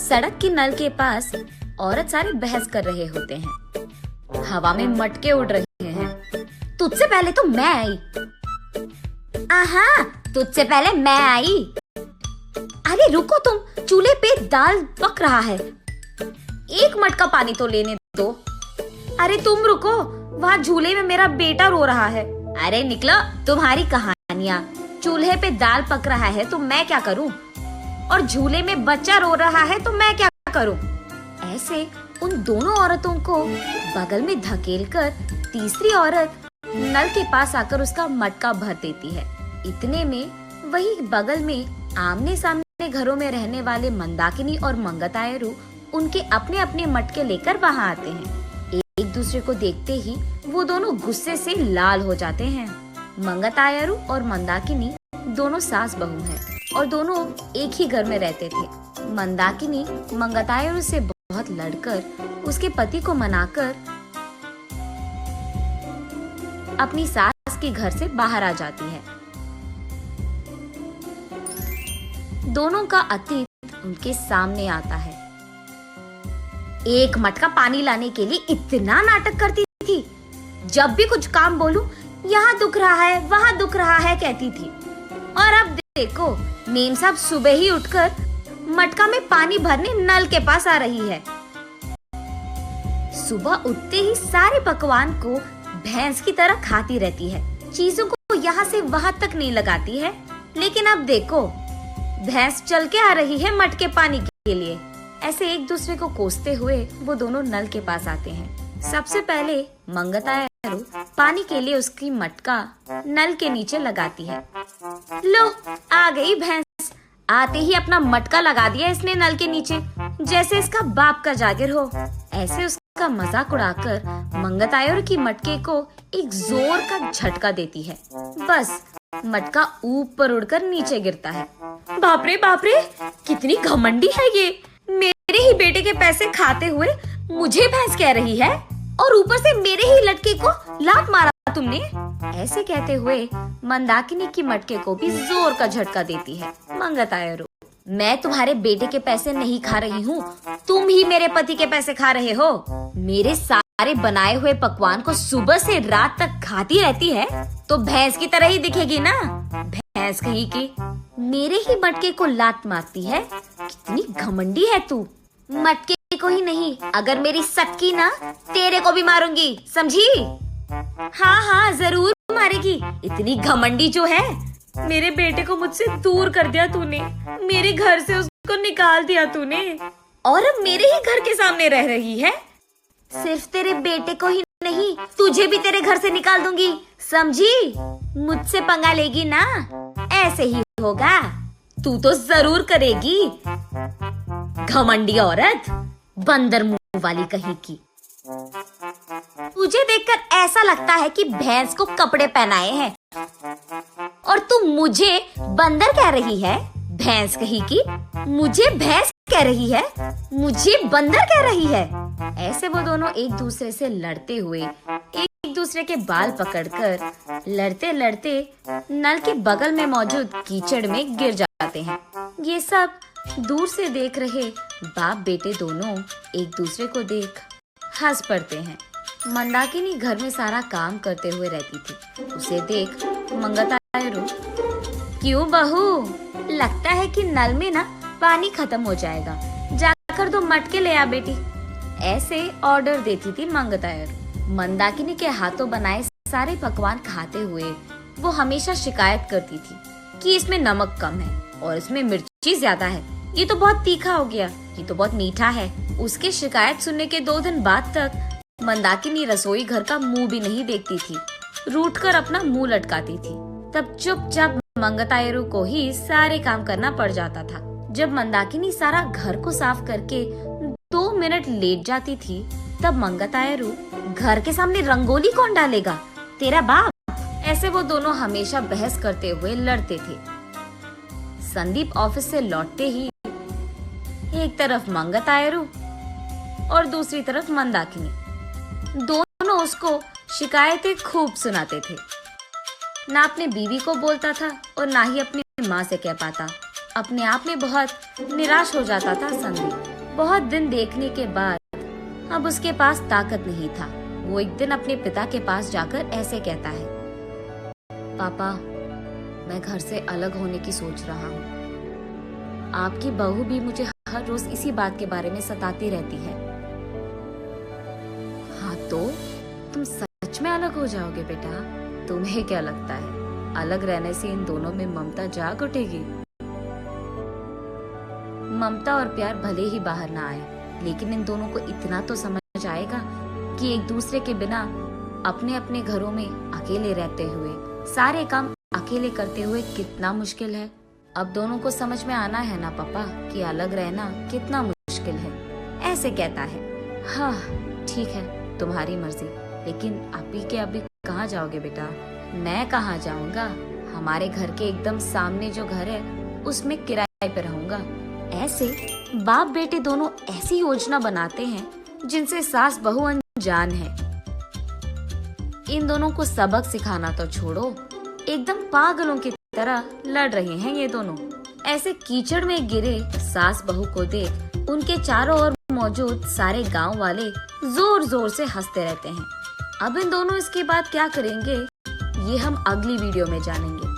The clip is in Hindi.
सड़क के नल के पास औरत सारे बहस कर रहे होते हैं। हवा में मटके उड़ रहे हैं। तुझसे पहले तो मैं आई। आहा, तुझसे पहले मैं आई। अरे रुको तुम, चूल्हे पे दाल पक रहा है, एक मटका पानी तो लेने दो। अरे तुम रुको, वहाँ झूले में मेरा बेटा रो रहा है। अरे निकलो, तुम्हारी कहानियाँ। चूल्हे पे दाल पक रहा है तो मैं क्या करूँ, और झूले में बच्चा रो रहा है तो मैं क्या करूँ। ऐसे उन दोनों औरतों को बगल में धकेलकर तीसरी औरत नल के पास आकर उसका मटका भर देती है। इतने में वही बगल में आमने सामने घरों में रहने वाले मंदाकिनी और मंगतायरू उनके अपने अपने मटके लेकर वहाँ आते हैं। एक दूसरे को देखते ही वो दोनों गुस्से से लाल हो जाते हैं। मंगतायरू और मंदाकिनी दोनों सास बहू हैं और दोनों एक ही घर में रहते थे। मंदाकिनी मंगतायरू से बहुत लड़कर उसके पति को मनाकर अपनी सास के घर से बाहर आ जाती है। दोनों का अतीत उनके सामने आता है। एक मटका पानी लाने के लिए इतना नाटक करती थी, जब भी कुछ काम बोलूं यहाँ दुख रहा है वहाँ दुख रहा है कहती थी। और अब देखो, मेम साहब सुबह ही उठकर मटका में पानी भरने नल के पास आ रही है। सुबह उठते ही सारे पकवान को भैंस की तरह खाती रहती है, चीजों को यहाँ से वहाँ तक नहीं लगाती है। लेकिन अब देखो, भैंस चल के आ रही है मटके पानी के लिए। ऐसे एक दूसरे को कोसते हुए वो दोनों नल के पास आते हैं। सबसे पहले मंगतायरू पानी के लिए उसकी मटका नल के नीचे लगाती है। लो, आ गई भैंस। आते ही अपना मटका लगा दिया इसने नल के नीचे, जैसे इसका बाप का जागिर हो। ऐसे उसका मजाक उड़ाकर मंगतायरू की मटके को एक जोर का झटका देती है। बस मटका ऊपर उड़कर नीचे गिरता है। बाप रे, कितनी घमंडी है ये। मेरे ही बेटे के पैसे खाते हुए मुझे भैंस कह रही है, और ऊपर से मेरे ही लड़के को लात मारा तुमने। ऐसे कहते हुए मंदाकिनी की मटके को भी जोर का झटका देती है मंगतायरू। मैं तुम्हारे बेटे के पैसे नहीं खा रही हूँ, तुम ही मेरे पति के पैसे खा रहे हो। मेरे सारे बनाए हुए पकवान को सुबह से रात तक खाती रहती है तो भैंस की तरह ही दिखेगी ना। भैंस कहीं की मेरे ही मटके को लात मारती है। कितनी घमंडी है तू। मटके को ही नहीं, अगर मेरी सक्की ना, तेरे को भी मारूंगी, समझी? हाँ, जरूर मारेगी। इतनी घमंडी जो है। मेरे बेटे को मुझसे दूर कर दिया तूने, मेरे घर से उसको निकाल दिया तूने, और अब मेरे ही घर के सामने रह रही है। सिर्फ तेरे बेटे को ही नहीं, तुझे भी तेरे घर से निकाल दूंगी, समझी? मुझसे पंगा लेगी ना, ऐसे ही होगा। तू तो जरूर करेगी, घमंडी औरत, बंदर मुंह वाली कहीं की। तुझे देखकर ऐसा लगता है कि भैंस को कपड़े पहनाए हैं, और तू मुझे बंदर कह रही है। भैंस कहीं की मुझे भैंस कह रही है, मुझे बंदर कह रही है। ऐसे वो दोनों एक दूसरे से लड़ते हुए एक दूसरे के बाल पकड़कर लड़ते लड़ते नल के बगल में मौजूद कीचड़ में गिर जाते हैं। ये सब दूर से देख रहे बाप बेटे दोनों एक दूसरे को देख हंस पड़ते हैं। मंदाकिनी घर में सारा काम करते हुए रहती थी। उसे देख मंगतायरू, क्यों बहू, लगता है कि नल में ना पानी खत्म हो जाएगा, जाकर दो मटके ले आ बेटी। ऐसे ऑर्डर देती थी मंगतायरू। मंदाकिनी के हाथों बनाए सारे पकवान खाते हुए वो हमेशा शिकायत करती थी कि इसमें नमक कम है और इसमें मिर्ची ज्यादा है, ये तो बहुत तीखा हो गया, ये तो बहुत मीठा है। उसके शिकायत सुनने के 2 दिन बाद तक मंदाकिनी रसोई घर का मुंह भी नहीं देखती थी, रूठ कर अपना मुंह लटकाती थी। तब चुपचाप मंगतायरू को ही सारे काम करना पड़ जाता था। जब मंदाकिनी सारा घर को साफ करके 2 मिनट लेट जाती थी, तब मंगतायरू, घर के सामने रंगोली कौन डालेगा, तेरा बाप। ऐसे वो दोनों हमेशा बहस करते हुए लड़ते थे। संदीप ऑफिस से लौटते ही एक तरफ मंगतायरू और दूसरी तरफ मंदाकिनी, दोनों उसको शिकायतें खूब सुनाते थे। ना अपने बीवी को बोलता था और ना ही अपनी माँ से कह पाता। अपने आप में बहुत निराश हो जाता था संदीप। बहुत दिन देखने के बाद अब उसके पास ताकत नहीं था। वो एक दिन अपने पिता के पास जाकर ऐसे कहता है, पापा, मैं घर से अलग होने की सोच रहा हूँ। आपकी बहू भी मुझे हर रोज इसी बात के बारे में सताती रहती है। हाँ तो तुम सच में अलग हो जाओगे बेटा? तुम्हें क्या लगता है अलग रहने से इन दोनों में ममता जाग उठेगी? ममता और प्यार भले ही बाहर ना आए, लेकिन इन दोनों को इतना तो समझ आएगा कि एक दूसरे के बिना अपने अपने घरों में अकेले रहते हुए सारे काम अकेले करते हुए कितना मुश्किल है। अब दोनों को समझ में आना है ना पापा कि अलग रहना कितना मुश्किल है। ऐसे कहता है। हाँ ठीक है, तुम्हारी मर्जी, लेकिन अभी के अभी कहाँ जाओगे बेटा? मैं कहाँ जाऊंगा, हमारे घर के एकदम सामने जो घर है उसमें किराए पे रहूंगा। ऐसे बाप बेटे दोनों ऐसी योजना बनाते हैं जिनसे सास बहू अनजान है। इन दोनों को सबक सिखाना तो छोड़ो, एकदम पागलों की तरह लड़ रहे हैं ये दोनों। ऐसे कीचड़ में गिरे सास बहू को देख उनके चारों ओर मौजूद सारे गांव वाले जोर जोर से हंसते रहते हैं। अब इन दोनों इसके बाद क्या करेंगे ये हम अगली वीडियो में जानेंगे।